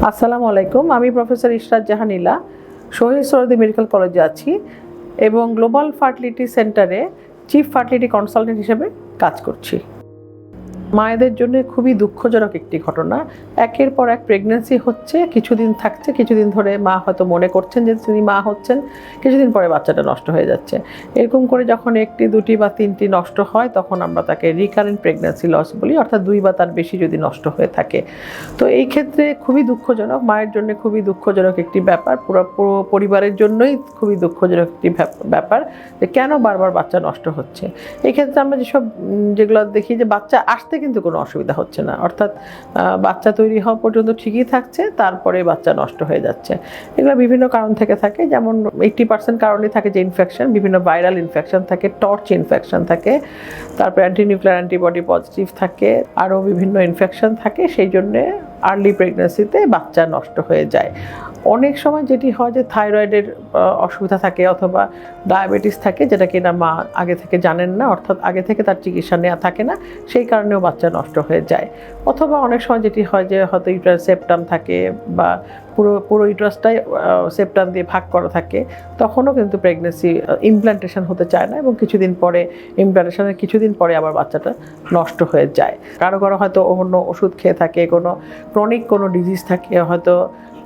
আসসালামু আলাইকুম। আমি প্রফেসর ইশরাত জাহান ইলা শহীদ সোহরাওয়ার্দী মেডিকেল কলেজে আছি এবং গ্লোবাল ফার্টিলিটি সেন্টারে চিফ ফার্টিলিটি কনসালটেন্ট হিসেবে কাজ করছি। মায়েদের জন্য খুবই দুঃখজনক একটি ঘটনা। একের পর এক প্রেগন্যান্সি হচ্ছে, কিছুদিন থাকছে, কিছুদিন ধরে মা হয়তো মনে করছেন যে তিনি মা হচ্ছেন, কিছুদিন পরে বাচ্চাটা নষ্ট হয়ে যাচ্ছে। এরকম করে যখন একটি, দুটি বা তিনটি নষ্ট হয় তখন আমরা তাকে রিকারেন্ট প্রেগন্যান্সি লস বলি, অর্থাৎ 2 বা তার বেশি যদি নষ্ট হয়ে থাকে। তো এই ক্ষেত্রে খুবই দুঃখজনক, মায়ের জন্য খুবই দুঃখজনক একটি ব্যাপার, পুরো পরিবারের জন্যই খুবই দুঃখজনক একটি ব্যাপার যে কেন বারবার বাচ্চা নষ্ট হচ্ছে। এই ক্ষেত্রে আমরা যেগুলো দেখি যে বাচ্চা আসতে কিন্তু কোনো অসুবিধা হচ্ছে না, অর্থাৎ বাচ্চা তৈরি হওয়া পর্যন্ত ঠিকই থাকছে, তারপরে বাচ্চা নষ্ট হয়ে যাচ্ছে। এগুলো বিভিন্ন কারণ থেকে থাকে, যেমন 80% কারণই থাকে যে ইনফেকশন, বিভিন্ন ভাইরাল ইনফেকশন থাকে, টর্চ ইনফেকশন থাকে, তারপর অ্যান্টিনিউক্লিয়ার অ্যান্টিবডি পজিটিভ থাকে, আরও বিভিন্ন ইনফেকশন থাকে। সেই জন্যে আর্লি প্রেগন্যান্সিতে বাচ্চা নষ্ট হয়ে যায়। অনেক সময় যেটি হয় যে থাইরয়েডের অসুবিধা থাকে অথবা ডায়াবেটিস থাকে, যেটা কিনা মা আগে থেকে জানেন না, অর্থাৎ আগে থেকে তার চিকিৎসা নেওয়া থাকে না, সেই কারণেও বাচ্চা নষ্ট হয়ে যায়। অথবা অনেক সময় যেটি হয় যে হয়তো ইউটারাস সেপ্টাম থাকে বা পুরো ইউটারাসটাই সেপ্টাম দিয়ে ভাগ করা থাকে, তখনও কিন্তু প্রেগন্যান্সি ইমপ্ল্যান্টেশন হতে চায় না এবং ইমপ্ল্যান্টেশনের কিছুদিন পরে আবার বাচ্চাটা নষ্ট হয়ে যায়। কারো হয়তো অন্য ওষুধ খেয়ে থাকে, কোনো ক্রনিক কোনো ডিজিজ থাকে, হয়তো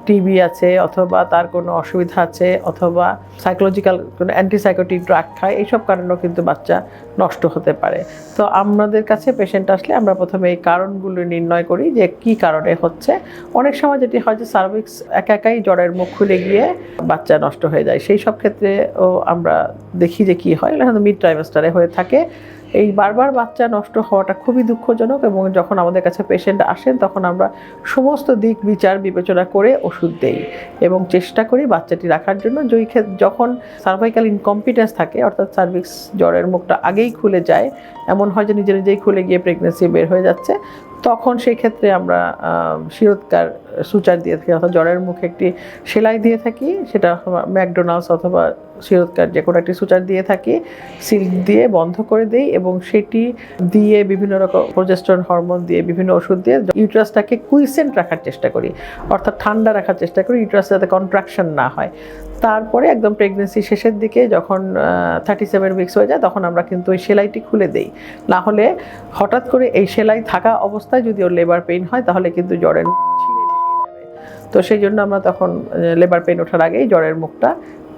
টিবি আছে অথবা তার কোনো অসুবিধা আছে অথবা সাইকোলজিক্যাল কোনো অ্যান্টিসাইকোটিক ড্রাগ খায়, এইসব কারণেও কিন্তু বাচ্চা নষ্ট হতে পারে। তো আমাদের কাছে পেশেন্ট আসলে আমরা প্রথমে এই কারণগুলো নির্ণয় করি যে কি কারণে হচ্ছে। অনেক সময় যেটি হয় যে সার্ভিক্স একাই জ্বরের মুখ খুলে গিয়ে বাচ্চা নষ্ট হয়ে যায়, সেই সব ক্ষেত্রেও আমরা দেখি যে কি হয়, মিড ট্রাইমেস্টারে হয়ে থাকে। এই বারবার বাচ্চা নষ্ট হওয়াটা খুবই দুঃখজনক এবং যখন আমাদের কাছে পেশেন্ট আসেন তখন আমরা সমস্ত দিক বিচার বিবেচনা করে ওষুধ দেই এবং চেষ্টা করি বাচ্চাটি রাখার জন্য। যখন সার্ভাইকাল ইনকম্পিটেন্স থাকে, অর্থাৎ সার্ভিক্স জ্বরের মুখটা আগেই খুলে যায়, এমন হয় যে নিজেই খুলে গিয়ে প্রেগনেন্সি বের হয়ে যাচ্ছে, তখন সেই ক্ষেত্রে আমরা শিরোৎকার সুচার দিয়ে থাকি, অর্থাৎ জ্বরের মুখে একটি সেলাই দিয়ে থাকি, সেটা ম্যাকডোনাল্ডস অথবা শিরোৎকার যে কোনো একটি সুচার দিয়ে থাকি, সিল্ক দিয়ে বন্ধ করে দেই এবং সেটি দিয়ে বিভিন্ন রকম প্রোজেস্টেরন হরমোন দিয়ে বিভিন্ন ওষুধ দিয়ে ইউটারাসটাকে কুইসেন্ট রাখার চেষ্টা করি, অর্থাৎ ঠান্ডা রাখার চেষ্টা করি, ইউটারাসে যাতে কন্ট্রাকশন না হয়। তারপরে একদম প্রেগনেন্সি শেষের দিকে যখন 37 উইকস হয়ে যায় তখন আমরা কিন্তু ওই সেলাইটি খুলে দেই। না হলে হঠাৎ করে এই সেলাই থাকা অবস্থায় যদি ওর লেবার পেইন হয় তাহলে কিন্তু জ্বরের মুখ ছিঁড়ে বেরিয়ে যাবে। তো সেই জন্য আমরা তখন লেবার পেইন ওঠার আগেই জ্বরের মুখটা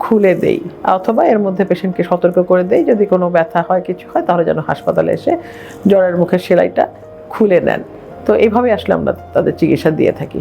খুলে দেই, অথবা এর মধ্যে পেশেন্টকে সতর্ক করে দেই যদি কোনো ব্যথা হয়, কিছু হয়, তাহলে যেন হাসপাতালে এসে জ্বরের মুখের সেলাইটা খুলে নেন। তো এইভাবে আসলে আমরা তাদের চিকিৎসা দিয়ে থাকি।